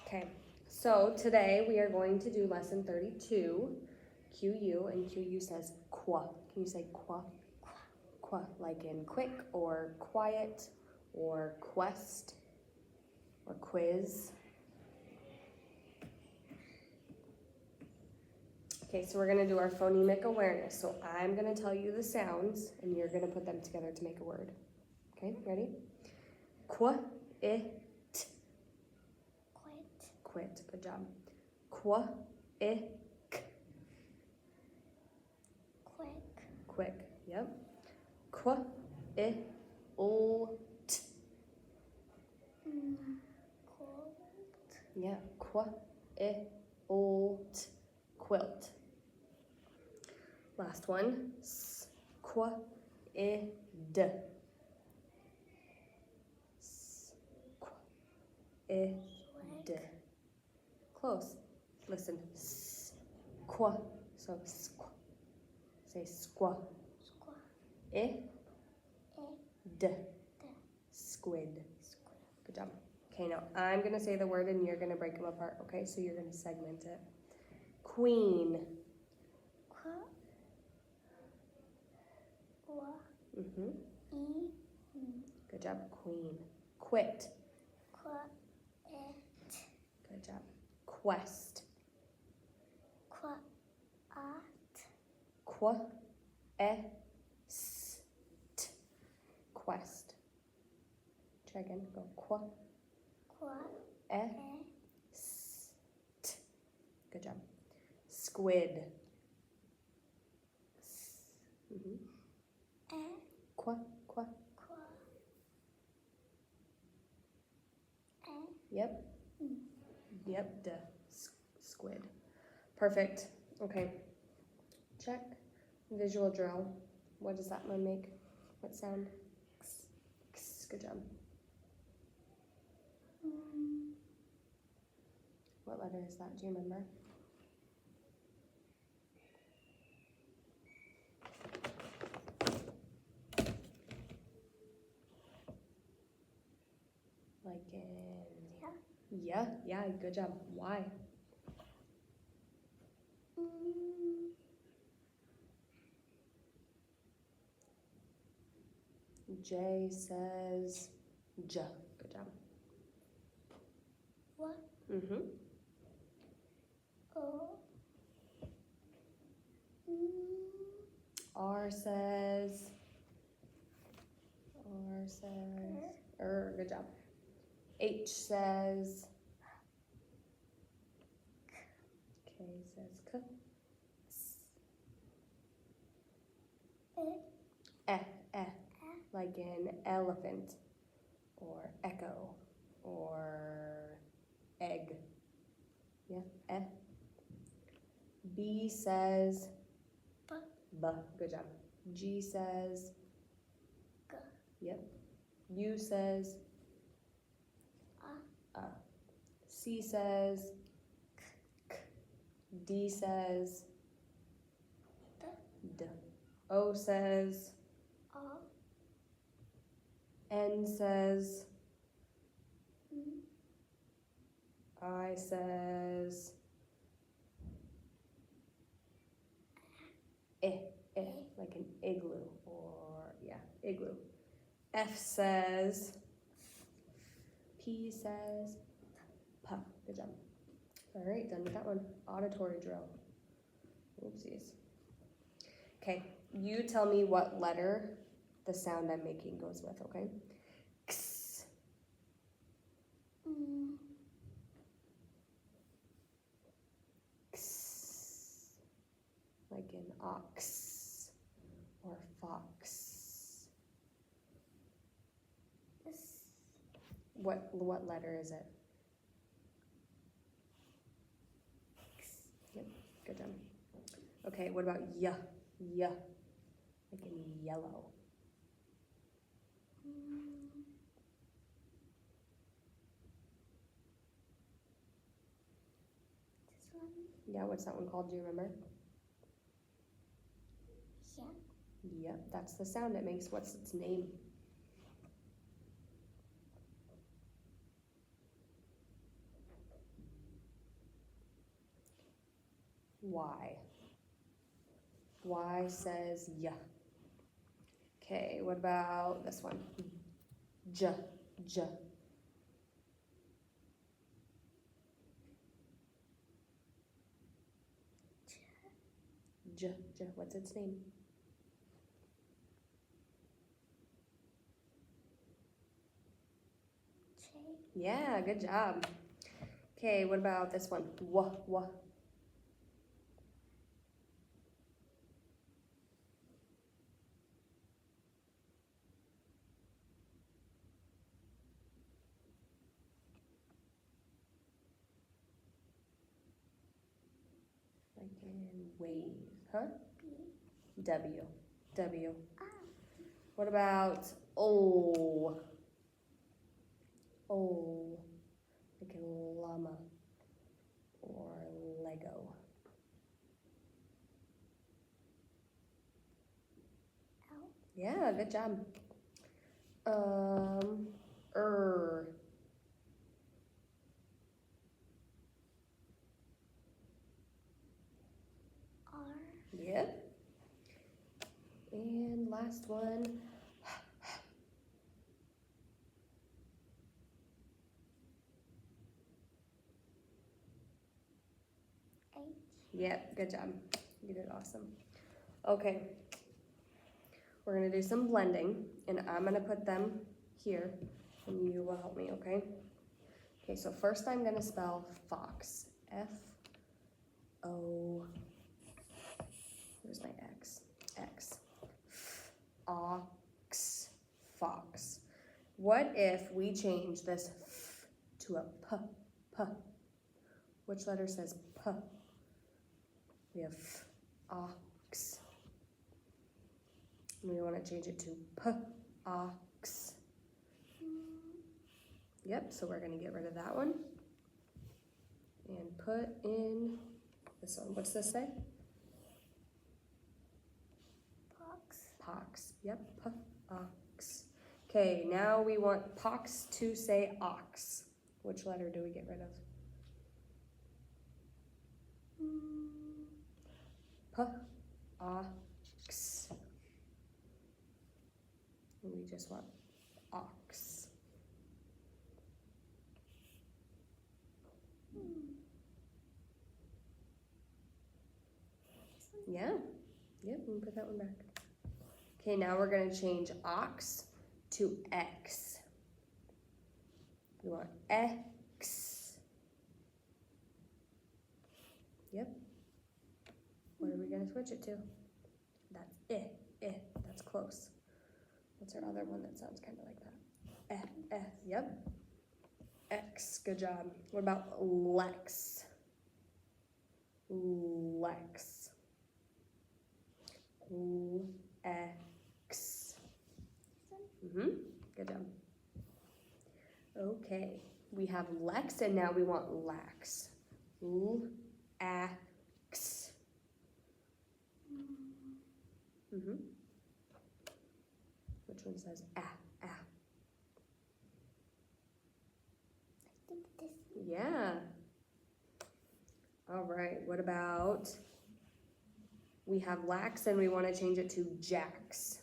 Okay, so today we are going to do lesson 32, QU, and QU says qua. Can you say qua? Qua, like in quick or quiet or quest or quiz. Okay, so we're gonna do our phonemic awareness. So I'm gonna tell you the sounds and you're gonna put them together to make a word. Okay, ready? Qua, it. Quit, good job. Qua, it. Quick, yep. Qua, it, old. Cold. Yeah, qua, it, old. Quilt. Last one. Qua, it, d. Qua, it, d. Close. Listen. Squa. So squa. Say squa. I. D. Squid. Good job. Okay, now I'm gonna say the word and you're gonna break them apart. Okay, so you're gonna segment it. Queen. Good job. Queen. Quit. Good job. Quest. Qua, est. Quest. Try again. Go. Qua, est. Good job. Squid. Qua. Yep. Yep. Duh. Squid. Perfect. Okay. Check. Visual drill. What does that one make? What sound? X. Good job. What letter is that? Do you remember? Like in... Yeah, good job. Why? J says J. Good job. What? R says good job. H says K says K. Like in elephant or echo or egg. Yeah, B says B. Good job. G says G. Yep. U says C says K. D says D. O says N says I says like an igloo or igloo. F says P says P. Good job. All right, done with that one. Auditory drill. Oopsies. Okay, you tell me what letter the sound I'm making goes with, okay? X. X. Like in ox or fox. What letter is it? Yep, good job. Okay, what about y? Y. Like in yellow. This one? Yeah, what's that one called? Do you remember? Yeah. Yep, that's the sound it makes. What's its name? Y. Y says Y. Okay, what about this one? J, J. J, J, what's its name? J. Yeah, good job. Okay, what about this one? W, W. Like in wave, huh? B. W, W. Ah. What about O? O, like in llama or Lego. L. Yeah, good job. Er. R. Yep. And last one. H. Yep, good job. You did awesome. Okay. We're gonna do some blending, and I'm gonna put them here, and you will help me, okay? Okay, so first I'm gonna spell fox. F-O, where's my X? X. Ox, fox. What if we change this F to a P, P? Which letter says P? We have F, ox. And we want to change it to P, ox. Yep, so we're going to get rid of that one. And put in this one. What's this say? Pox. Pox. Yep, P, ox. Okay, now we want pox to say ox. Which letter do we get rid of? P, ox. And we just want ox. Yeah. Yep, we can put that one back. Okay, now we're gonna change ox to X. We want X. Yep. What are we gonna switch it to? That's that's close. What's our other one that sounds kind of like that? Yep. X, good job. What about Lex? Lex. X. Good job. Okay, we have Lex and now we want lax. Lax. Which one says ah? I think this. Yeah. All right, what about, we have lax and we want to change it to jax.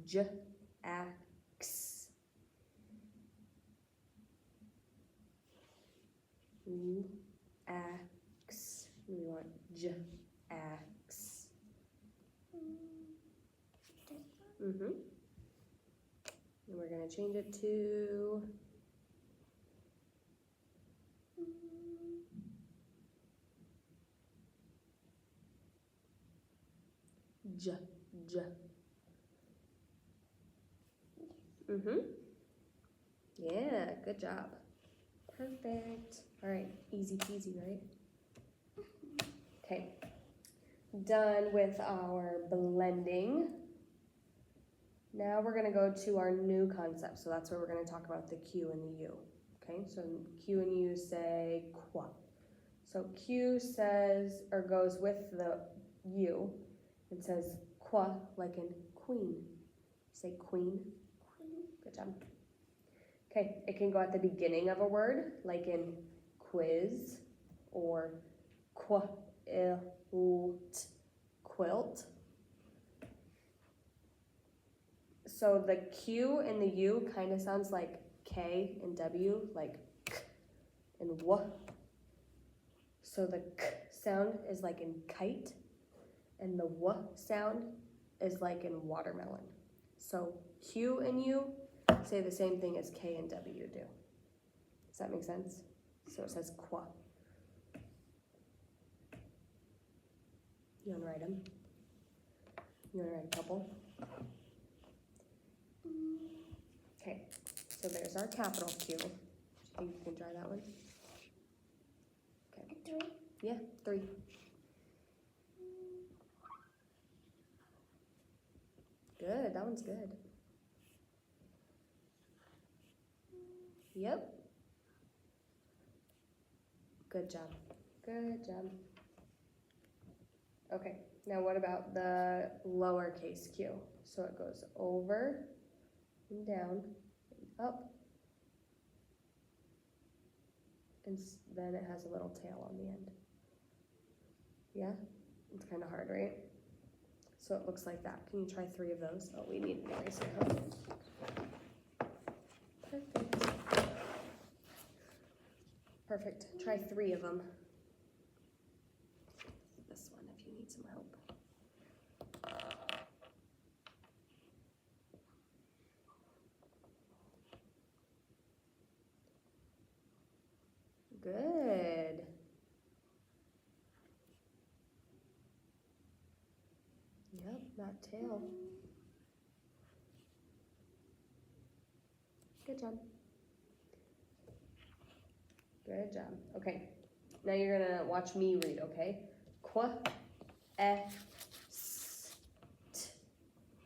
J-ax. Ax. We want j-ax. And we're going to change it to j. Yeah, good job. Perfect. All right, easy peasy, right? Okay, done with our blending. Now we're gonna go to our new concept. So that's where we're gonna talk about the Q and the U. Okay, so Q and U say qua. So Q says, or goes with the U. It says qua, like in queen. Say queen. Queen. Good job. Okay, it can go at the beginning of a word, like in quiz or quilt. So the Q and the U kind of sounds like K and W, like K and W. So the K sound is like in kite, and the W sound is like in watermelon. So Q and U say the same thing as K and W do. Does that make sense? So it says qua. You want to write them? You want to write a couple? Okay, so there's our capital Q. Do you think you can try that one? Okay. 3. Yeah, 3. Good, that one's good. Yep. Good job. Good job. Okay, now what about the lowercase q? So it goes over and down and up. And then it has a little tail on the end. Yeah? It's kind of hard, right? So it looks like that. Can you try 3 of those? Oh, we need an eraser, huh? Perfect. Perfect. Try 3 of them. This one if you need some help. Good. Yep, that tail. Good job. Good job. Okay, now you're gonna watch me read, okay? Qua,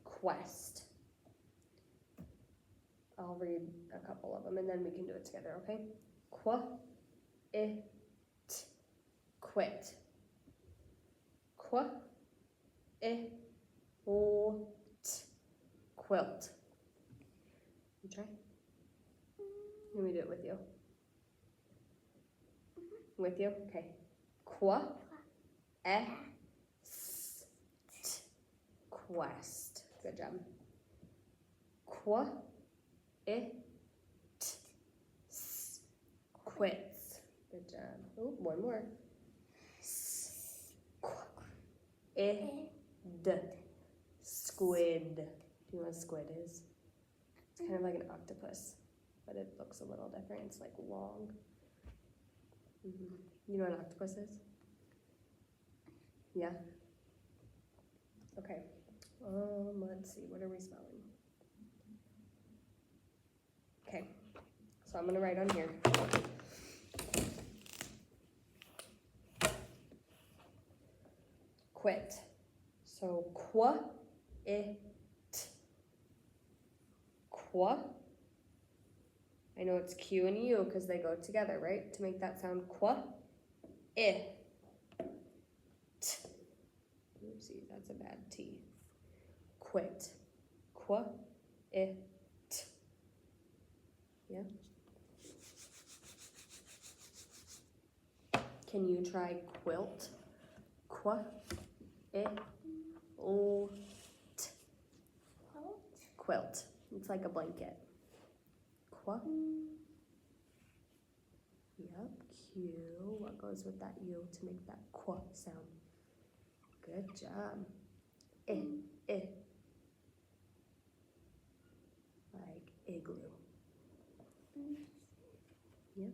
quest. I'll read a couple of them and then we can do it together, okay? Qua, quit. Qua, quilt. You try? Let me do it with you. With you? Okay. Qua, quest. Good job. Qua, quits. Good job. Oh, one more. Squid. Do you know what a squid is? It's kind of like an octopus, but it looks a little different. It's like long. You know what an octopus is? Yeah? Okay. Let's see. What are we spelling? Okay. So I'm going to write on here. Quit. So qua, qua. I know it's Q and U because they go together, right? To make that sound qua, Oopsie, that's a bad T. Quit. Qua, Yeah? Can you try quilt? Qua, quilt. It's like a blanket. Qua. Yep, Q. What goes with that U to make that qua sound? Good job. Like igloo. Yep.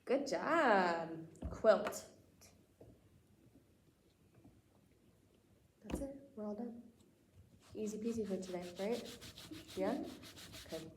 Good job. Quilt. That's it. We're all done. Easy peasy for today, right? Yeah? Good.